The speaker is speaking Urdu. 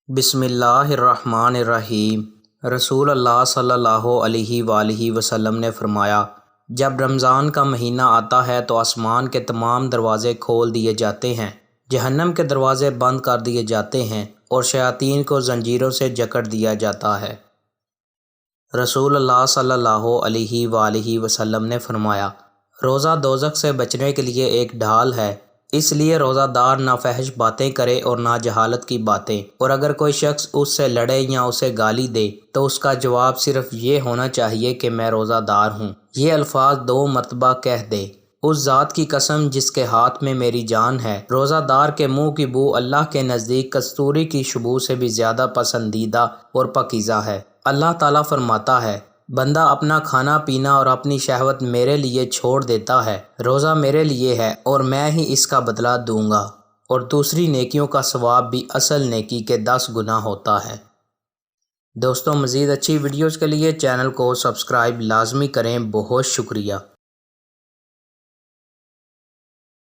بسم اللہ الرحمن الرحیم۔ رسول اللہ صلی اللہ علیہ وآلہ وسلم نے فرمایا، جب رمضان کا مہینہ آتا ہے تو آسمان کے تمام دروازے کھول دیے جاتے ہیں، جہنم کے دروازے بند کر دیے جاتے ہیں اور شیاطین کو زنجیروں سے جکڑ دیا جاتا ہے۔ رسول اللہ صلی اللہ علیہ وآلہ وسلم نے فرمایا، روزہ دوزخ سے بچنے کے لیے ایک ڈھال ہے، اس لیے روزہ دار نہ فحش باتیں کرے اور نہ جہالت کی باتیں، اور اگر کوئی شخص اس سے لڑے یا اسے گالی دے تو اس کا جواب صرف یہ ہونا چاہیے کہ میں روزہ دار ہوں۔ یہ الفاظ 2 مرتبہ کہہ دے۔ اس ذات کی قسم جس کے ہاتھ میں میری جان ہے، روزہ دار کے منہ کی بو اللہ کے نزدیک کستوری کی خوشبو سے بھی زیادہ پسندیدہ اور پاکیزہ ہے۔ اللہ تعالیٰ فرماتا ہے، بندہ اپنا کھانا پینا اور اپنی شہوت میرے لیے چھوڑ دیتا ہے، روزہ میرے لیے ہے اور میں ہی اس کا بدلہ دوں گا، اور دوسری نیکیوں کا ثواب بھی اصل نیکی کے 10 گنا ہوتا ہے۔ دوستوں، مزید اچھی ویڈیوز کے لیے چینل کو سبسکرائب لازمی کریں۔ بہت شکریہ۔